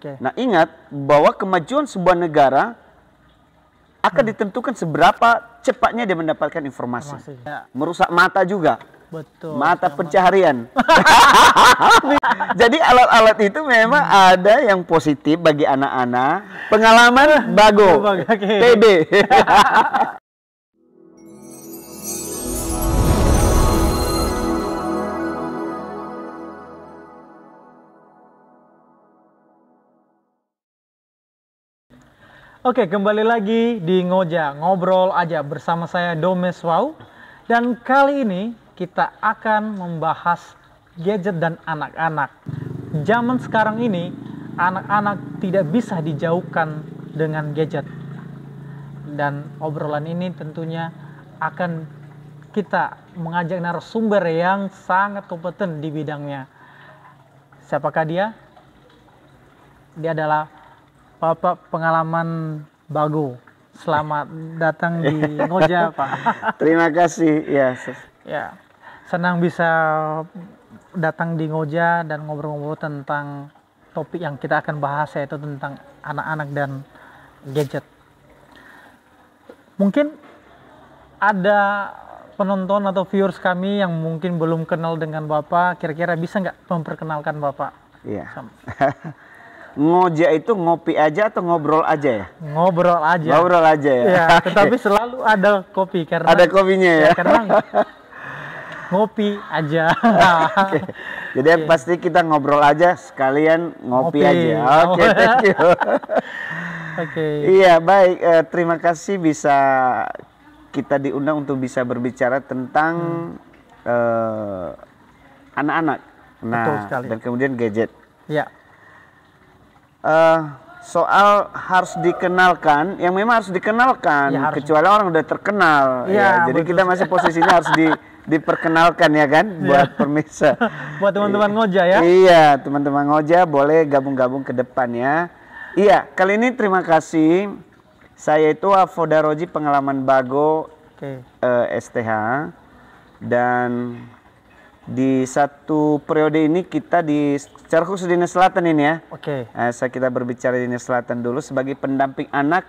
Oke. Nah, ingat bahwa kemajuan sebuah negara akan ditentukan seberapa cepatnya dia mendapatkan informasi. Ya. Merusak mata juga. Betul. Mata pencaharian. Jadi alat-alat itu memang ada yang positif bagi anak-anak. Pengalaman Bago. PB. Oke, kembali lagi di Ngoja, ngobrol aja bersama saya Domes Wow. Dan kali ini kita akan membahas gadget dan anak-anak. Zaman sekarang ini, anak-anak tidak bisa dijauhkan dengan gadget. Dan obrolan ini tentunya akan kita mengajak narasumber yang sangat kompeten di bidangnya. Siapakah dia? Dia adalah Bapak Pengalaman Bago. Selamat datang di Ngoja, Pak. Terima kasih. Ya, senang bisa datang di Ngoja dan ngobrol-ngobrol tentang topik yang kita akan bahas, yaitu tentang anak-anak dan gadget. Mungkin ada penonton atau viewers kami yang mungkin belum kenal dengan Bapak. Kira-kira bisa nggak memperkenalkan Bapak? Iya. Ngoja itu ngopi aja atau ngobrol aja ya? Ngobrol aja. Ngobrol aja ya. Iya, tetapi selalu ada kopi karena ada kopinya ya. Karena ngopi aja. Okay. Jadi yang pasti kita ngobrol aja sekalian ngopi aja. Oke, thank you. Oke. Iya, baik. Terima kasih bisa kita diundang untuk bisa berbicara tentang anak-anak. Betul sekali. Dan kemudian gadget. Ya. Soal harus dikenalkan, yang memang harus dikenalkan, ya, kecuali orang udah terkenal. Ya, jadi kita masih posisinya harus diperkenalkan ya kan, buat pemirsa. Buat teman-teman Ngoja ya. Iya, teman-teman Ngoja boleh gabung-gabung ke depan ya. Iya, kali ini terima kasih. Saya itu Fodaroji Pengalaman Bago, STH, dan di satu periode ini kita secara khusus di Nias Selatan ini ya. Kita berbicara di Nias Selatan dulu sebagai pendamping anak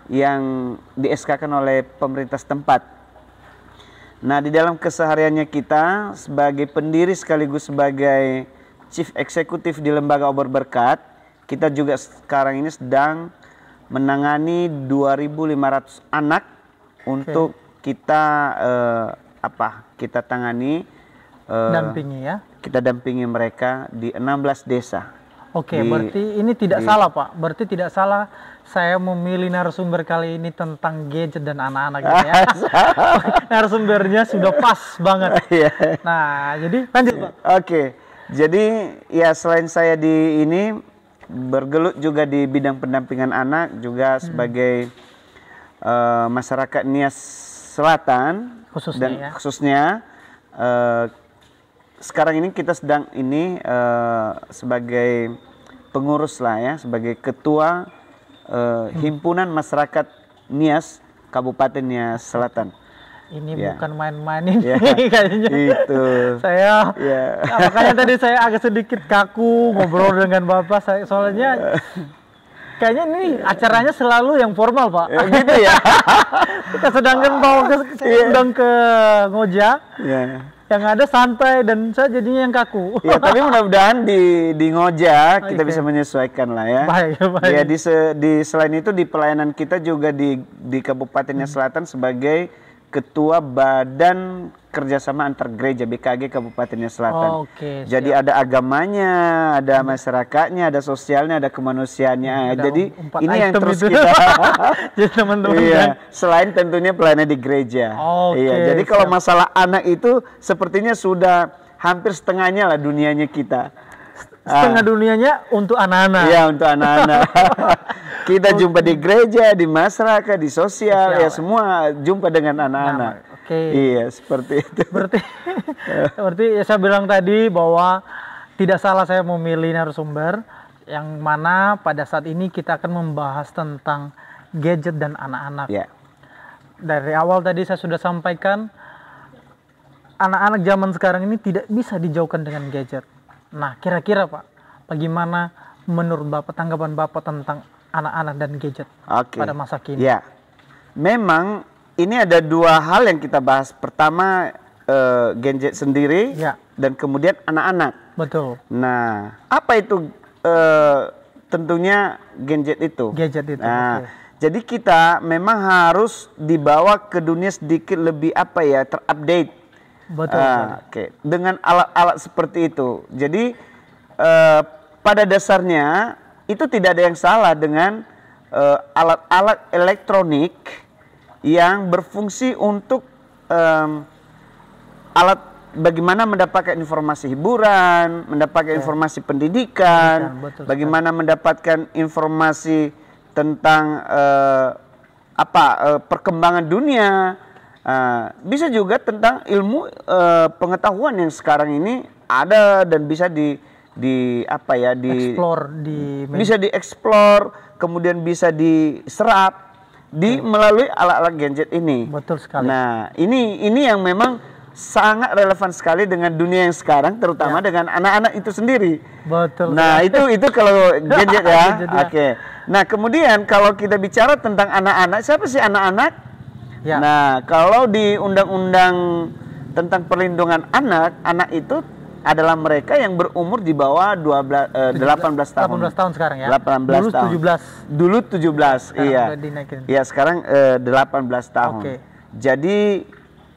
yang di SK-kan oleh pemerintah setempat. Nah, di dalam kesehariannya kita sebagai pendiri sekaligus sebagai Chief Eksekutif di Lembaga Obor Berkat, kita juga sekarang ini sedang menangani 2.500 anak untuk kita kita tangani. Dampingi ya. Kita dampingi mereka di 16 desa. Berarti ini tidak salah Pak. Berarti tidak salah saya memilih narasumber kali ini tentang gadget dan anak-anak ya. Narasumbernya sudah pas banget. Nah, jadi lanjut Pak. Jadi ya selain saya di ini bergelut juga di bidang pendampingan anak, juga sebagai masyarakat Nias Selatan khususnya sekarang ini kita sedang sebagai pengurus lah ya, sebagai ketua himpunan masyarakat Nias Kabupaten Nias Selatan. Ini bukan main-main ini kayaknya. Itu. Saya makanya tadi saya agak sedikit kaku ngobrol dengan Bapak, soalnya kayaknya ini acaranya selalu yang formal Pak. Gitu ya. Kita sedangkan mau undang ke Ngoja. Yang ada santai dan saya jadinya yang kaku. Ya, tapi mudah-mudahan di Ngoja kita bisa menyesuaikan lah ya. Baik. Ya, selain itu di pelayanan kita juga di Kabupaten Nias Selatan sebagai Ketua Badan Kerjasama Antar Gereja BKG Kabupaten Nias Selatan. Jadi ada agamanya, ada masyarakatnya, ada sosialnya, ada kemanusiaannya. Jadi ini yang terus kita. Jadi teman-teman. Selain tentunya pelayanan di gereja. Jadi kalau masalah anak itu sepertinya sudah hampir setengahnya lah dunianya kita. Setengah dunianya untuk anak-anak. Iya, untuk anak-anak. Kita jumpa di gereja, di masyarakat, di sosial, ya semua jumpa dengan anak-anak. Iya, seperti itu. Berarti ya saya bilang tadi bahwa tidak salah saya memilih narasumber yang mana pada saat ini kita akan membahas tentang gadget dan anak-anak. Dari awal tadi saya sudah sampaikan anak-anak zaman sekarang ini tidak bisa dijauhkan dengan gadget. Nah, kira-kira Pak, bagaimana menurut Bapak, tanggapan Bapak tentang anak-anak dan gadget pada masa kini? Ya, memang ini ada dua hal yang kita bahas. Pertama, gadget sendiri, dan kemudian anak-anak. Betul. Nah, apa itu tentunya gadget itu? Gadget itu. Nah, jadi kita memang harus dibawa ke dunia sedikit lebih terupdate. Betul. Dengan alat-alat seperti itu. Jadi pada dasarnya itu tidak ada yang salah dengan alat-alat elektronik yang berfungsi untuk alat bagaimana mendapatkan informasi hiburan, mendapatkan informasi pendidikan, bagaimana mendapatkan informasi tentang perkembangan dunia, bisa juga tentang ilmu pengetahuan yang sekarang ini ada dan bisa bisa dieksplor, kemudian bisa diserap melalui alat-alat gadget ini. Betul sekali. Nah, ini yang memang sangat relevan sekali dengan dunia yang sekarang, terutama dengan anak-anak itu sendiri. Betul. Nah, itu kalau gadget ya. Nah, kemudian kalau kita bicara tentang anak-anak, siapa sih anak-anak? Nah, kalau di Undang-Undang tentang Perlindungan Anak, anak itu adalah mereka yang berumur di bawah 18 tahun. 18 tahun sekarang ya. 18 Dulu tahun. 17. Dulu 17, iya. Iya, sekarang 18 tahun. Jadi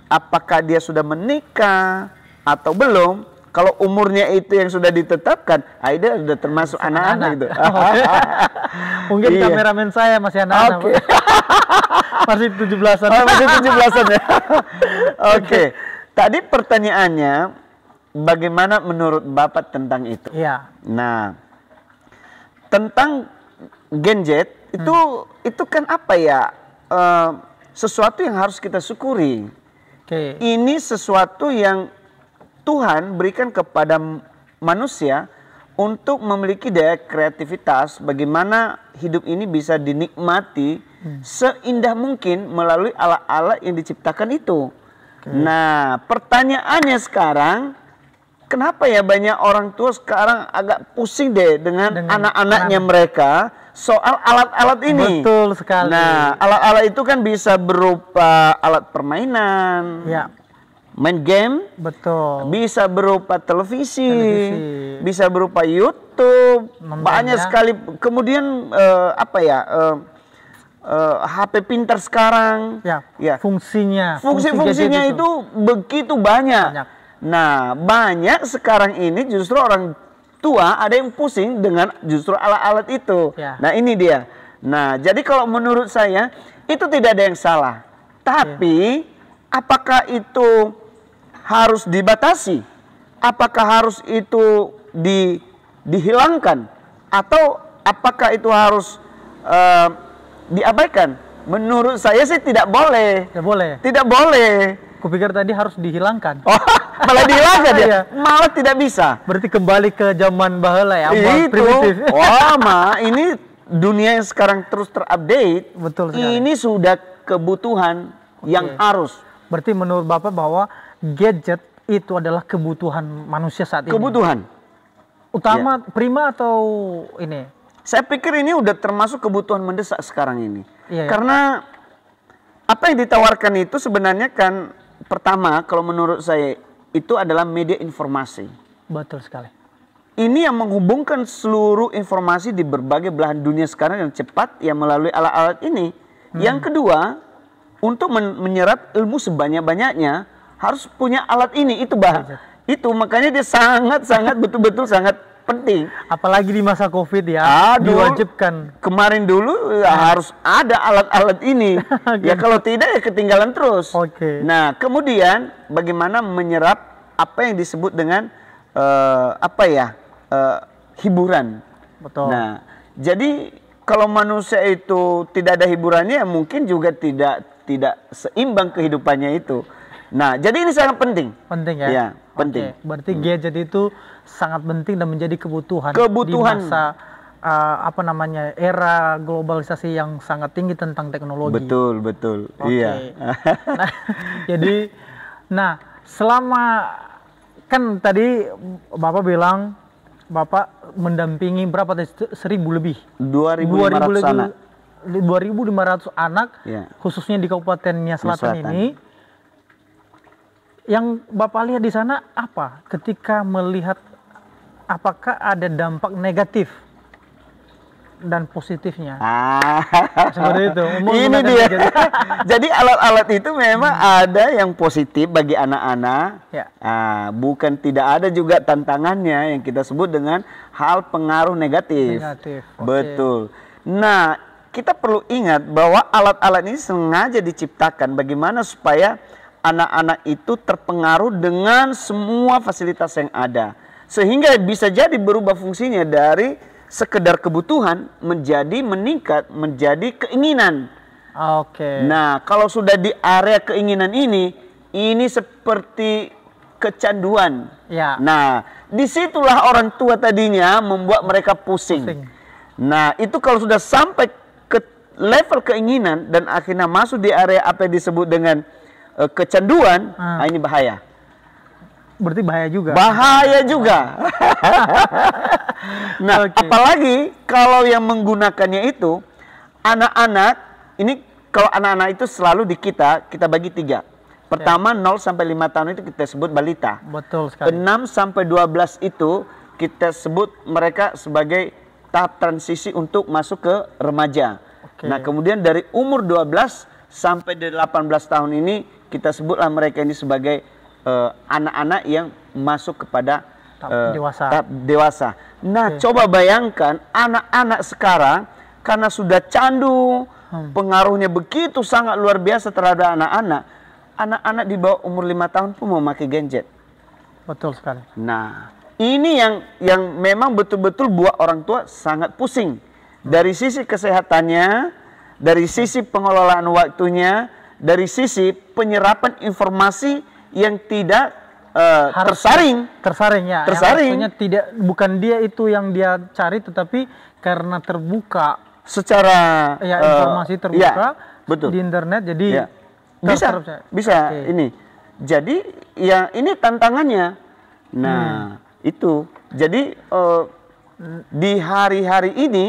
apakah dia sudah menikah atau belum? Kalau umurnya itu yang sudah ditetapkan, dia sudah termasuk anak-anak gitu. Mungkin kameramen saya masih anak-anak. Masih 17-an. Masih 17-an ya. Tadi pertanyaannya, bagaimana menurut Bapak tentang itu? Iya. Nah, tentang gadget itu kan sesuatu yang harus kita syukuri. Ini sesuatu yang Tuhan berikan kepada manusia untuk memiliki daya kreativitas, bagaimana hidup ini bisa dinikmati seindah mungkin melalui alat-alat yang diciptakan itu. Nah, pertanyaannya sekarang, kenapa ya banyak orang tua sekarang agak pusing dengan anak-anaknya mereka soal alat-alat ini? Betul sekali. Nah, alat-alat itu kan bisa berupa alat permainan, main game, bisa berupa televisi, bisa berupa YouTube, banyak sekali. Kemudian HP pintar sekarang, fungsinya itu begitu banyak. Nah, banyak sekarang ini justru orang tua ada yang pusing dengan justru alat-alat itu. Nah, ini dia. Nah, jadi kalau menurut saya itu tidak ada yang salah. Tapi apakah itu harus dibatasi? Apakah harus itu dihilangkan? Atau apakah itu harus diabaikan? Menurut saya sih tidak boleh. Tidak boleh. Kupikir tadi harus dihilangkan. Malah dihilangkan ya? Malah tidak bisa. Berarti kembali ke zaman baheula ya, primitif. Ini dunia yang sekarang terus terupdate. Betul sekali. Ini sudah kebutuhan yang harus. Berarti menurut Bapak bahwa gadget itu adalah kebutuhan manusia saat ini. Kebutuhan. Utama, prima atau ini? Saya pikir ini udah termasuk kebutuhan mendesak sekarang ini. Karena apa yang ditawarkan itu sebenarnya kan pertama kalau menurut saya itu adalah media informasi. Betul sekali. Ini yang menghubungkan seluruh informasi di berbagai belahan dunia sekarang yang cepat yang melalui alat-alat ini. Yang kedua, untuk menyerap ilmu sebanyak-banyaknya harus punya alat ini. Itu makanya dia sangat-sangat betul-betul sangat penting. Apalagi di masa Covid ya, diwajibkan. Kemarin dulu harus ada alat-alat ini. Ya kalau tidak ya ketinggalan terus. Nah, kemudian bagaimana menyerap apa yang disebut dengan hiburan. Nah, jadi kalau manusia itu tidak ada hiburannya, mungkin juga tidak seimbang kehidupannya itu. Nah, jadi ini sangat penting. Penting ya? Ya, penting. Berarti gadget itu sangat penting dan menjadi kebutuhan. Di masa era globalisasi yang sangat tinggi tentang teknologi. Betul. Iya. Nah, selama kan tadi Bapak bilang Bapak mendampingi berapa tadi? 1.000 lebih. 2.500 anak. 2.500 anak, Ya. khususnya di Kabupaten Nia Selatan Selatan. ini. Yang Bapak lihat di sana apa? Ketika melihat apakah ada dampak negatif dan positifnya? Seperti itu. Ini dia. Jadi alat-alat itu memang ada yang positif bagi anak-anak. Ya. Bukan tidak ada juga tantangannya yang kita sebut dengan hal pengaruh negatif. Negatif. Oke. Betul. Nah, kita perlu ingat bahwa alat-alat ini sengaja diciptakan bagaimana supaya anak-anak itu terpengaruh dengan semua fasilitas yang ada. Sehingga bisa jadi berubah fungsinya dari sekedar kebutuhan menjadi meningkat menjadi keinginan. Oke. Nah, kalau sudah di area keinginan ini seperti kecanduan. Ya. Nah, disitulah orang tua tadinya membuat mereka pusing. Nah, itu kalau sudah sampai ke level keinginan dan akhirnya masuk di area apa yang disebut dengan kecanduan, ini bahaya. Berarti bahaya juga. Bahaya juga. Nah, apalagi kalau yang menggunakannya itu anak-anak, ini kalau anak-anak itu selalu di kita bagi 3. Pertama 0 sampai 5 tahun itu kita sebut balita. Betul sekali. 6 sampai 12 itu kita sebut mereka sebagai tahap transisi untuk masuk ke remaja. Nah, kemudian dari umur 12 sampai 18 tahun ini kita sebutlah mereka ini sebagai anak-anak yang masuk kepada tahap dewasa. Nah, coba bayangkan anak-anak sekarang karena sudah candu, pengaruhnya begitu sangat luar biasa terhadap anak-anak. Anak-anak di bawah umur 5 tahun pun memakai gadget. Betul sekali. Nah, ini yang memang betul-betul buat orang tua sangat pusing. Dari sisi kesehatannya, dari sisi pengelolaan waktunya, dari sisi penyerapan informasi yang tidak tersaring ya. Tersaring. Maksudnya bukan dia itu yang dia cari, tetapi karena terbuka secara informasi terbuka betul. Di internet, jadi bisa ini. Jadi ya ini tantangannya. Nah, itu. Jadi di hari-hari ini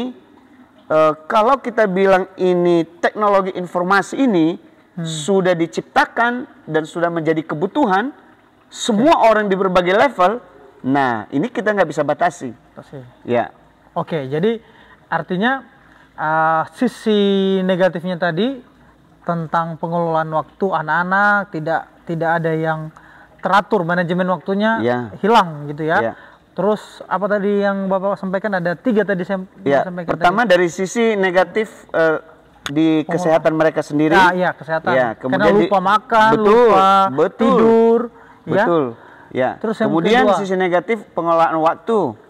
kalau kita bilang ini teknologi informasi ini sudah diciptakan dan sudah menjadi kebutuhan semua orang di berbagai level. Nah, ini kita nggak bisa batasi. Ya. Oke, jadi artinya sisi negatifnya tadi tentang pengelolaan waktu anak-anak tidak ada yang teratur, manajemen waktunya hilang gitu ya. Terus apa tadi yang Bapak sampaikan, ada 3 tadi saya sampaikan. Pertama dari sisi negatif di kesehatan mereka sendiri. Kesehatan. Kemudian karena lupa makan, lupa tidur. Betul. Ya. Terus yang kemudian kedua, sisi negatif pengelolaan waktu.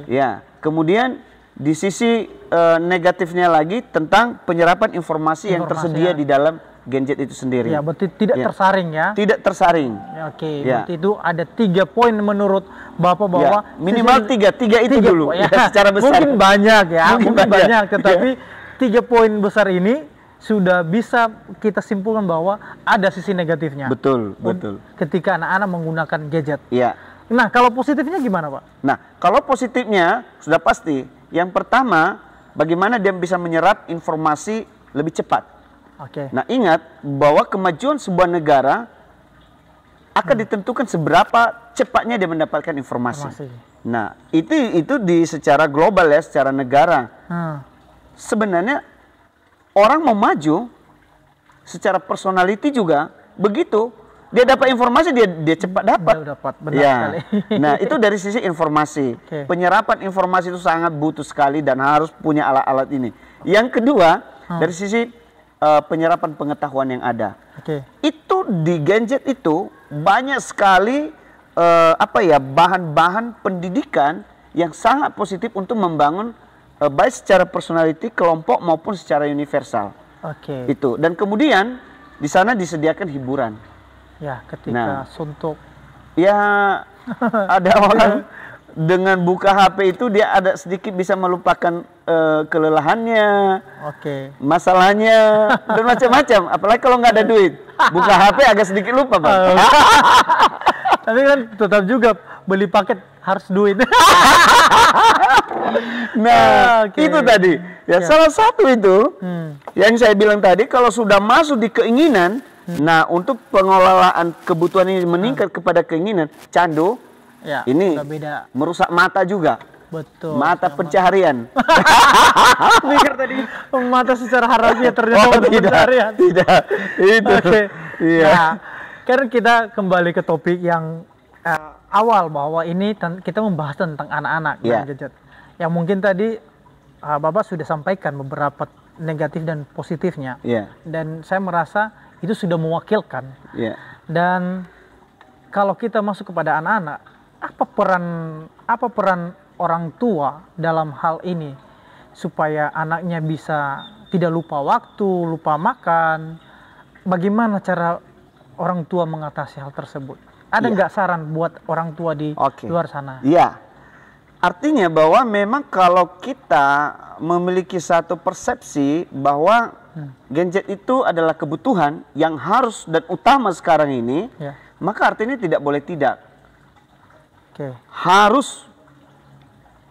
Ya. Kemudian di sisi negatifnya lagi tentang penyerapan informasi yang tersedia di dalam gadget itu sendiri. Ya, berarti tidak tersaring ya. Tidak tersaring. Berarti itu ada 3 poin menurut Bapak bahwa minimal 3 itu dulu secara besar. Mungkin banyak ya, mungkin banyak, tetapi 3 poin besar ini sudah bisa kita simpulkan bahwa ada sisi negatifnya. Betul. Ketika anak-anak menggunakan gadget. Iya. Nah, kalau positifnya gimana, Pak? Nah, kalau positifnya sudah pasti. Yang pertama, bagaimana dia bisa menyerap informasi lebih cepat. Nah, ingat bahwa kemajuan sebuah negara akan ditentukan seberapa cepatnya dia mendapatkan informasi. Nah, itu secara global ya, secara negara. Sebenarnya orang mau maju secara personality juga begitu. Dia dapat informasi, dia cepat dapat. Benar sekali. Nah, itu dari sisi informasi. Penyerapan informasi itu sangat butuh sekali dan harus punya alat-alat ini. Yang kedua, dari sisi penyerapan pengetahuan yang ada. Itu di gadget itu banyak sekali bahan-bahan pendidikan yang sangat positif untuk membangun baik secara personality kelompok maupun secara universal. Itu. Dan kemudian di sana disediakan hiburan. Ya, ketika suntuk. Ya, ada orang dengan buka HP itu dia ada sedikit bisa melupakan kelelahannya, masalahnya, dan macam-macam. Apalagi kalau nggak ada duit, buka HP agak sedikit lupa, Pak. Tapi kan tetap juga beli paket harus duit. Nah, Oke. itu tadi. Ya, salah satu itu yang saya bilang tadi, kalau sudah masuk di keinginan, nah untuk pengelolaan kebutuhan ini meningkat kepada keinginan, candu, Ya, ini udah beda. merusak mata juga. Betul. Mata pencaharian. Mikir tadi mata secara harafiah ternyata Oh, mata tidak, pencaharian. tidak. Itu. Oke. Iya. Nah, kan kita kembali ke topik yang awal bahwa ini kita membahas tentang anak-anak Iya. dan gadget. Yang mungkin tadi Bapak sudah sampaikan beberapa negatif dan positifnya. Iya. Dan saya merasa itu sudah mewakilkan. Iya. Dan kalau kita masuk kepada anak-anak, apa peran orang tua dalam hal ini supaya anaknya bisa tidak lupa waktu, lupa makan? Bagaimana cara orang tua mengatasi hal tersebut? Ada Iya. nggak saran buat orang tua di Oke. luar sana? Iya. Artinya bahwa memang kalau kita memiliki satu persepsi bahwa gadget itu adalah kebutuhan yang harus dan utama sekarang ini, Ya. maka artinya tidak boleh tidak. Oke. Harus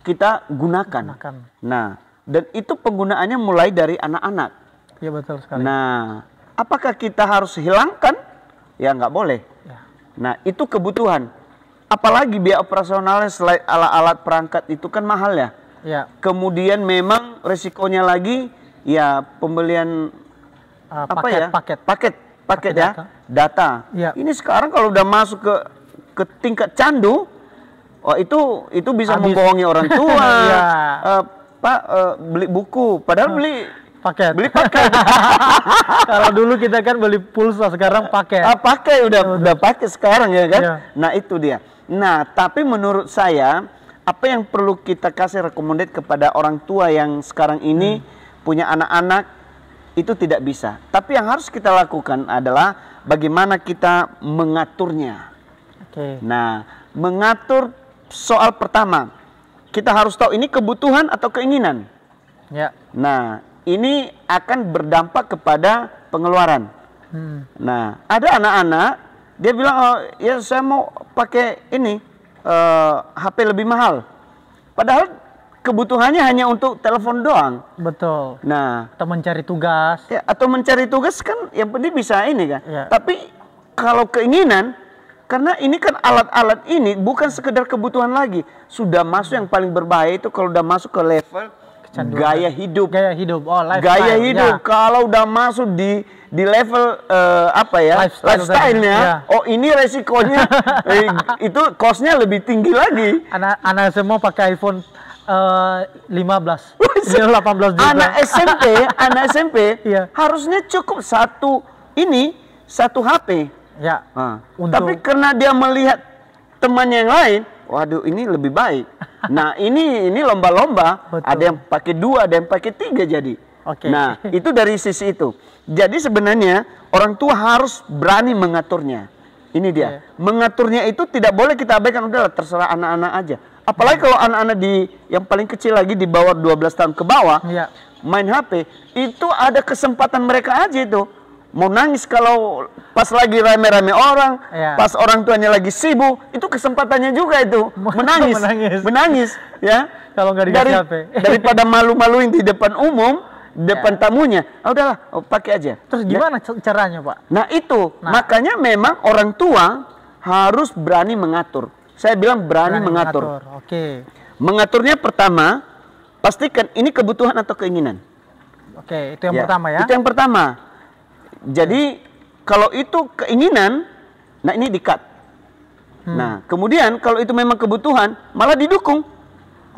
kita gunakan. Gunakan. Nah, dan itu penggunaannya mulai dari anak-anak. Ya betul sekali. Nah, apakah kita harus hilangkan? Ya nggak boleh. Ya. Nah, itu kebutuhan. Apalagi biaya operasionalnya selain alat-alat perangkat itu kan mahal ya. Ya. Kemudian memang resikonya lagi ya pembelian apa ya? Paket ya, data. Ya. Ini sekarang kalau udah masuk ke tingkat candu, oh itu bisa Habis. membohongi orang tua. Ya. Pak beli buku, padahal beli Paket. paket. Kalau dulu kita kan beli pulsa, sekarang paket. Pakai udah pakai sekarang ya kan. Iya. Nah itu dia. Nah tapi menurut saya apa yang perlu kita kasih rekomendasi kepada orang tua yang sekarang ini punya anak-anak itu tidak bisa. Tapi yang harus kita lakukan adalah bagaimana kita mengaturnya. Oke. Nah mengatur soal pertama kita harus tahu ini kebutuhan atau keinginan. Ya. Nah ini akan berdampak kepada pengeluaran. Nah, ada anak-anak dia bilang, oh, ya saya mau pakai ini HP lebih mahal. Padahal kebutuhannya hanya untuk telepon doang. Betul. Nah, Atau mencari tugas. ya, atau mencari tugas kan yang penting bisa ini kan. Ya. Tapi kalau keinginan, karena ini kan alat-alat ini bukan sekedar kebutuhan lagi. Sudah masuk yang paling berbahaya itu kalau udah masuk ke level Kecanduan. gaya hidup. Gaya hidup. Oh, lifestyle. Gaya hidup Ya. kalau udah masuk di level apa ya lifestyle-nya, ya. oh ini resikonya itu cost-nya lebih tinggi lagi. Anak semua pakai iPhone 15, 18 juga. Anak SMP Iya. harusnya cukup satu HP. Ya. Nah, Untuk- tapi karena dia melihat temannya yang lain, waduh ini lebih baik. Nah ini lomba-lomba, Betul. ada yang pakai 2, ada yang pakai 3 jadi. Oke. Nah itu dari sisi itu. Jadi sebenarnya orang tua harus berani mengaturnya. Ini dia, mengaturnya itu tidak boleh kita abaikan, udahlah terserah anak-anak aja. Apalagi kalau anak-anak yang paling kecil lagi di bawah 12 tahun ke bawah, Iya. main HP, itu ada kesempatan mereka aja itu. Mau nangis kalau pas lagi rame-rame orang, Iya. pas orang tuanya lagi sibuk, itu kesempatannya juga itu. Menangis, menangis ya. Kalau nggak dikasih HP. Daripada malu-maluin di depan umum, di depan tamunya, udahlah, pakai aja. Terus Ya. gimana caranya, Pak? Nah itu, makanya memang orang tua harus berani mengatur. Saya bilang berani mengatur. Oke. Mengaturnya pertama, pastikan ini kebutuhan atau keinginan. Oke, itu yang pertama ya. Itu yang pertama. Jadi kalau itu keinginan, nah ini di-cut. Nah kemudian kalau itu memang kebutuhan, malah didukung.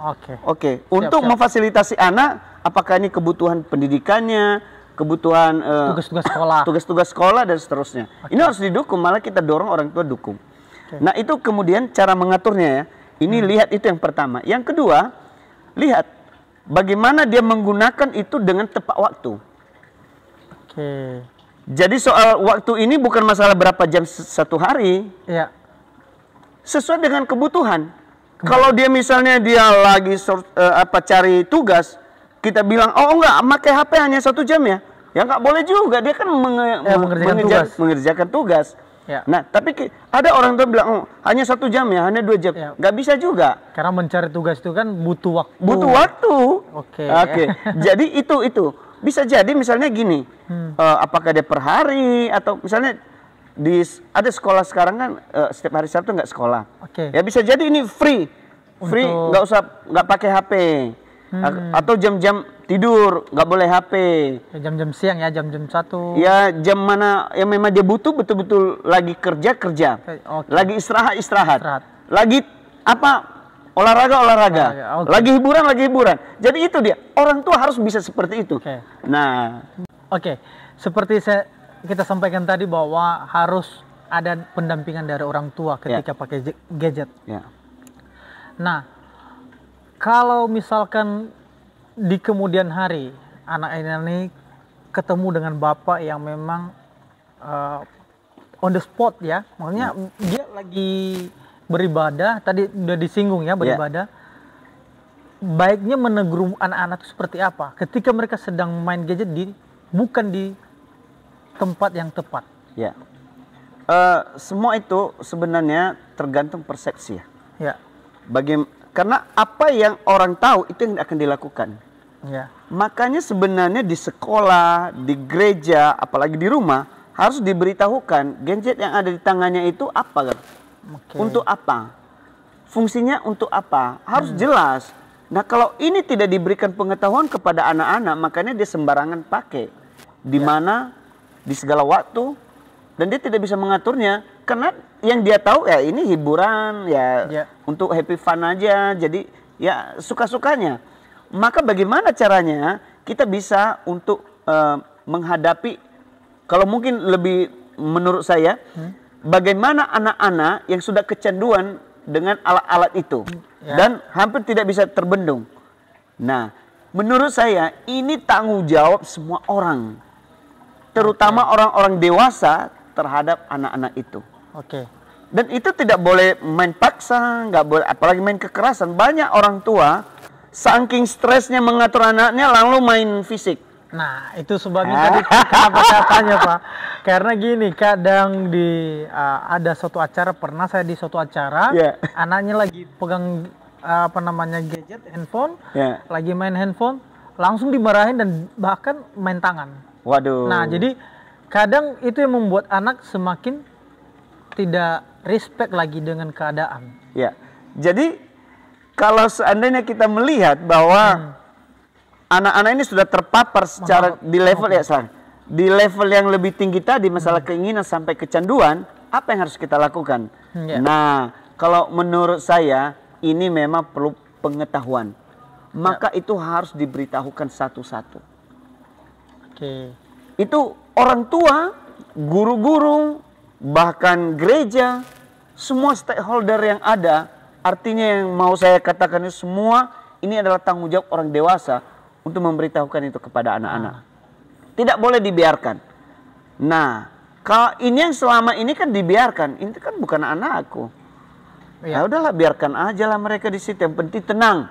Oke. Oke, untuk siap. memfasilitasi anak, apakah ini kebutuhan pendidikannya, kebutuhan Tugas-tugas sekolah. tugas-tugas sekolah dan seterusnya. Ini harus didukung, malah kita dorong orang tua dukung. Nah itu kemudian cara mengaturnya ya. Ini lihat itu yang pertama. Yang kedua, lihat bagaimana dia menggunakan itu dengan tepat waktu. Oke. Jadi soal waktu ini bukan masalah berapa jam satu hari, Iya. sesuai dengan kebutuhan. Kalau dia misalnya dia lagi cari tugas, kita bilang oh enggak, pakai HP hanya 1 jam ya nggak boleh juga. Dia kan Mengerjakan tugas. mengerjakan tugas. Ya. Nah, tapi ada orang tua bilang, oh, hanya 1 jam ya, hanya 2 jam. Ya. Nggak bisa juga. Karena mencari tugas itu kan butuh waktu. Butuh waktu. Oke. Oke. Jadi itu bisa jadi misalnya gini, apakah dia per hari atau misalnya ada sekolah sekarang kan setiap hari Sabtu nggak sekolah. Oke. Ya bisa jadi ini free, nggak pakai HP. Atau jam-jam tidur nggak boleh HP. Jam-jam siang ya, jam-jam 1. Ya jam mana yang memang dia butuh betul-betul lagi kerja. Okay. Lagi istirahat. Lagi apa olahraga. Okay. Lagi hiburan. Jadi itu dia, orang tua harus bisa seperti itu. Okay. Nah, seperti kita sampaikan tadi bahwa harus ada pendampingan dari orang tua ketika pakai gadget. Ya. Nah, kalau misalkan di kemudian hari anak ini ketemu dengan bapak yang memang on the spot ya, maksudnya dia lagi beribadah, tadi udah disinggung ya beribadah. Baiknya menegur anak-anak itu seperti apa ketika mereka sedang main gadget bukan di tempat yang tepat? Ya, semua itu sebenarnya tergantung persepsi ya. Ya. Karena apa yang orang tahu itu yang akan dilakukan. Ya. Makanya sebenarnya di sekolah, di gereja, apalagi di rumah harus diberitahukan gadget yang ada di tangannya itu apa, untuk apa, fungsinya untuk apa, harus jelas. Nah kalau ini tidak diberikan pengetahuan kepada anak-anak, makanya dia sembarangan pakai, di mana, di segala waktu, dan dia tidak bisa mengaturnya. Karena yang dia tahu ya ini hiburan ya, untuk happy fun aja, jadi ya suka-sukanya. Maka bagaimana caranya kita bisa untuk menghadapi, kalau mungkin lebih menurut saya, bagaimana anak-anak yang sudah kecanduan dengan alat-alat itu dan hampir tidak bisa terbendung. Nah, menurut saya ini tanggung jawab semua orang, terutama orang-orang dewasa terhadap anak-anak itu. Dan itu tidak boleh main paksa, nggak boleh, apalagi main kekerasan. Banyak orang tua saking stresnya mengatur anaknya lalu main fisik. Nah, itu sebabnya tadi kenapa saya tanya, Pak. Karena gini, kadang ada suatu acara, pernah saya di suatu acara, anaknya lagi pegang gadget, handphone, lagi main handphone, langsung dimarahin dan bahkan main tangan. Waduh. Nah, jadi kadang itu yang membuat anak semakin tidak respect lagi dengan keadaan. Ya, jadi kalau seandainya kita melihat bahwa anak-anak ini sudah terpapar secara di level yang lebih tinggi tadi, masalah keinginan sampai kecanduan, apa yang harus kita lakukan? Nah, kalau menurut saya ini memang perlu pengetahuan, maka itu harus diberitahukan satu-satu. Itu orang tua, guru-guru, bahkan gereja, semua stakeholder yang ada. Artinya yang mau saya katakan itu semua ini adalah tanggung jawab orang dewasa untuk memberitahukan itu kepada anak-anak. Tidak boleh dibiarkan. Nah, kalau ini yang selama ini kan dibiarkan, ini kan bukan anakku. Ya udahlah, biarkan aja lah mereka di situ, yang penting tenang.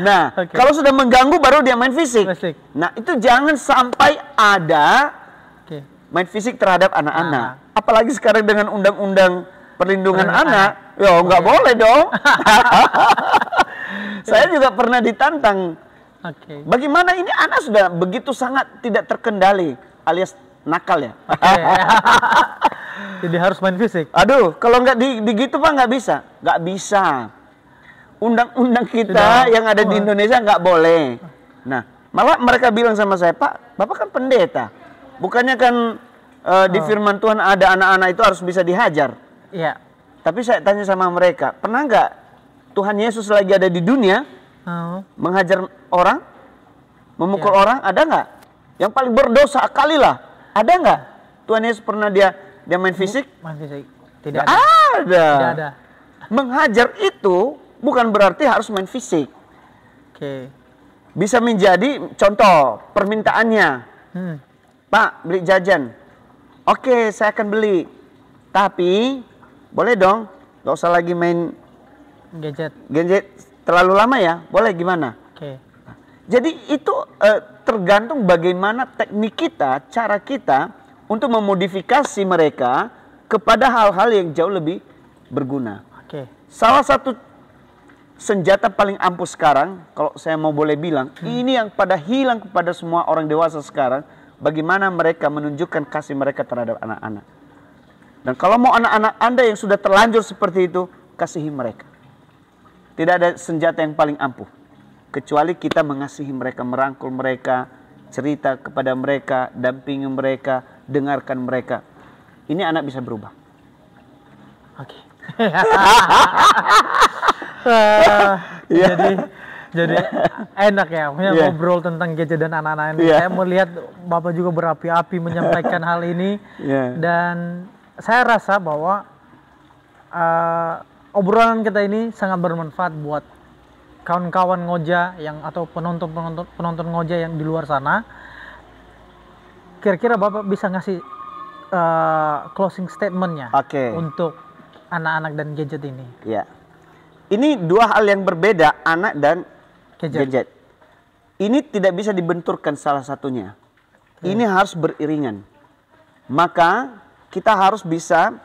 Nah, kalau sudah mengganggu baru dia main fisik. Nah, itu jangan sampai ada main fisik terhadap anak-anak. Apalagi sekarang dengan undang-undang perlindungan anak, ya nggak boleh dong. Saya juga pernah ditantang. Bagaimana ini anak sudah begitu sangat tidak terkendali, alias nakal ya. Jadi harus main fisik. Aduh, kalau nggak digitu Pak nggak bisa. Nggak bisa. Undang-undang kita yang ada di Indonesia nggak boleh. Nah, malah mereka bilang sama saya, Pak, Bapak kan pendeta. Bukannya kan di firman Tuhan ada anak-anak itu harus bisa dihajar. Iya. Tapi saya tanya sama mereka, pernah nggak Tuhan Yesus lagi ada di dunia menghajar orang, memukul orang, ada nggak? Yang paling berdosa kali lah, ada nggak? Tuhan Yesus pernah dia main fisik? Main fisik. Tidak ada. Tidak ada. Menghajar itu bukan berarti harus main fisik. Bisa menjadi contoh permintaannya. Pak, beli jajan. Oke, saya akan beli. Tapi boleh dong, nggak usah lagi main gadget terlalu lama ya. Boleh gimana? Jadi itu tergantung bagaimana teknik kita, cara kita untuk memodifikasi mereka kepada hal-hal yang jauh lebih berguna. Oke. Salah satu senjata paling ampuh sekarang, kalau saya mau boleh bilang, ini yang pada hilang kepada semua orang dewasa sekarang, bagaimana mereka menunjukkan kasih mereka terhadap anak-anak. Dan kalau mau anak-anak Anda yang sudah terlanjur seperti itu, kasihi mereka. Tidak ada senjata yang paling ampuh, kecuali kita mengasihi mereka, merangkul mereka, cerita kepada mereka, dampingi mereka, dengarkan mereka. Ini anak bisa berubah. Oke. Jadi enak ya, ngobrol tentang gadget dan anak-anak ini. Saya melihat Bapak juga berapi-api menyampaikan hal ini, dan saya rasa bahwa obrolan kita ini sangat bermanfaat buat kawan-kawan ngoja yang atau penonton ngoja yang di luar sana. Kira-kira Bapak bisa ngasih closing statementnya untuk anak-anak dan gadget ini? Ya, ini dua hal yang berbeda, anak dan gadget. Ini tidak bisa dibenturkan salah satunya. Ini harus beriringan. Maka kita harus bisa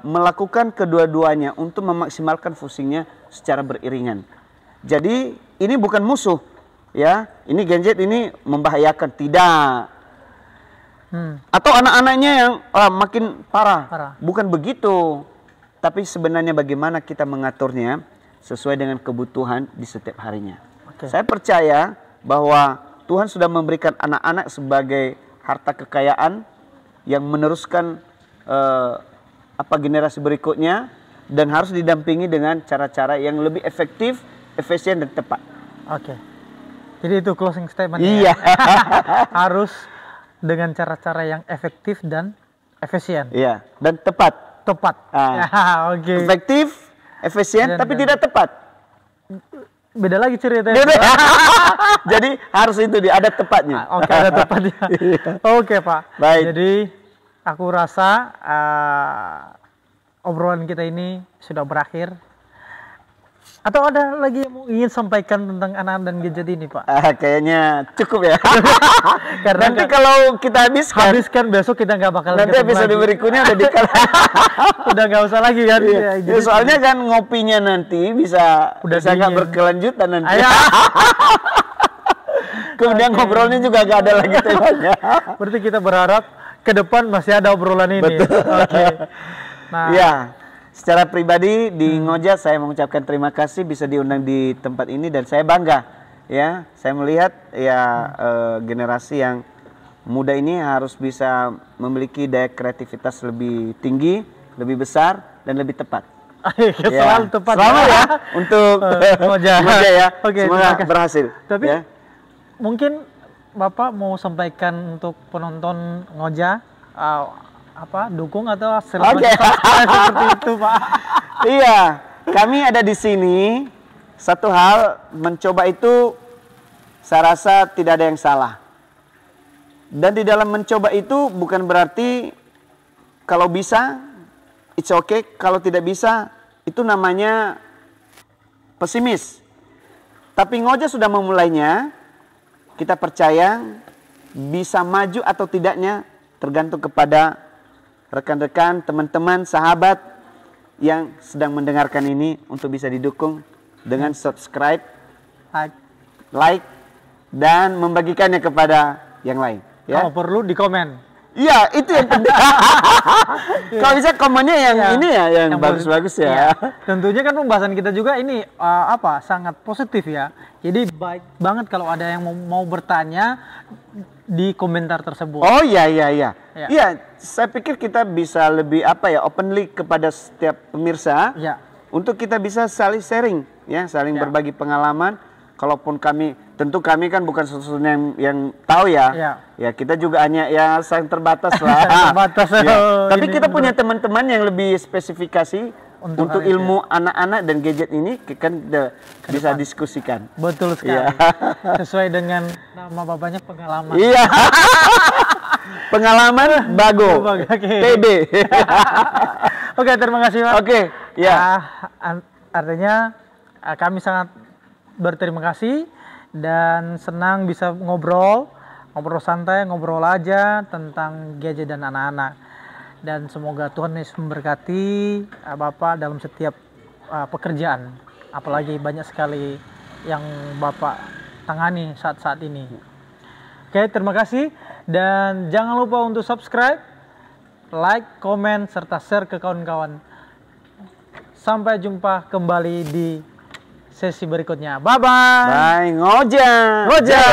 melakukan kedua-duanya untuk memaksimalkan fungsinya secara beriringan. Jadi ini bukan musuh, ya. Ini gadget ini membahayakan, tidak. Atau anak-anaknya yang makin parah. Bukan begitu. Tapi sebenarnya bagaimana kita mengaturnya sesuai dengan kebutuhan di setiap harinya. Saya percaya bahwa Tuhan sudah memberikan anak-anak sebagai harta kekayaan yang meneruskan generasi berikutnya, dan harus didampingi dengan cara-cara yang lebih efektif, efisien, dan tepat. Jadi itu closing statement. Iya. Harus dengan cara-cara yang efektif dan efisien. Iya, dan tepat. Efektif, efisien, tapi tidak tepat. Beda lagi ceritanya. Jadi harus itu ada tepatnya. Ada tepatnya. Pak. Baik. Jadi aku rasa obrolan kita ini sudah berakhir. Atau ada lagi yang ingin sampaikan tentang anak dan gadget ini, Pak? Kayaknya cukup ya. Karena nanti kalau kita habiskan besok kita nggak bakal. Nanti episode berikutnya udah nggak usah lagi kan? Ya, soalnya kan ngopinya nanti bisa nggak berkelanjutan nanti. Kemudian ngobrolnya juga nggak ada lagi temanya. Berarti kita berharap ke depan masih ada obrolan ini. Betul. Nah. Ya. Secara pribadi di Ngoja saya mengucapkan terima kasih bisa diundang di tempat ini, dan saya bangga ya. Saya melihat generasi yang muda ini harus bisa memiliki daya kreativitas lebih tinggi, lebih besar, dan lebih tepat. Selalu tepat. Selamat ya untuk Ngoja ya. Semoga berhasil. Tapi mungkin Bapak mau sampaikan untuk penonton Ngoja, dukung atau seperti itu, Pak? Iya, kami ada di sini. Satu hal, mencoba itu saya rasa tidak ada yang salah. Dan di dalam mencoba itu bukan berarti kalau bisa it's okay, kalau tidak bisa itu namanya pesimis. Tapi Ngoja sudah memulainya. Kita percaya bisa maju atau tidaknya tergantung kepada rekan-rekan, teman-teman, sahabat yang sedang mendengarkan ini untuk bisa didukung dengan subscribe, like, dan membagikannya kepada yang lain. Ya? Kalau perlu di komen. Iya, itu yang penting. Kalau bisa komennya yang ini ya, yang bagus-bagus ya. Tentunya kan pembahasan kita juga ini sangat positif ya. Jadi baik banget kalau ada yang mau bertanya di komentar tersebut. Oh iya. Iya, saya pikir kita bisa lebih openly kepada setiap pemirsa. Untuk kita bisa saling sharing ya, saling berbagi pengalaman. Kalaupun tentu kami kan bukan sesuatu yang tahu ya. Ya kita juga hanya saling terbatas lah. Tapi kita punya teman-teman yang lebih spesifikasi untuk ilmu anak-anak dan gadget ini kan bisa diskusikan. Betul sekali. Sesuai dengan nama bapaknya, pengalaman. Iya. Pengalaman Bago. PB. Oke, terima kasih, Pak. Oke, ya. Artinya kami sangat berterima kasih dan senang bisa ngobrol ngobrol santai, ngobrol aja tentang gadget dan anak-anak. Dan semoga Tuhan Yesus memberkati Bapak dalam setiap pekerjaan. Apalagi banyak sekali yang Bapak tangani saat-saat ini. Oke, terima kasih. Dan jangan lupa untuk subscribe, like, komen, serta share ke kawan-kawan. Sampai jumpa kembali di sesi berikutnya. Bye-bye. Bye, Ngoja. Ngoja.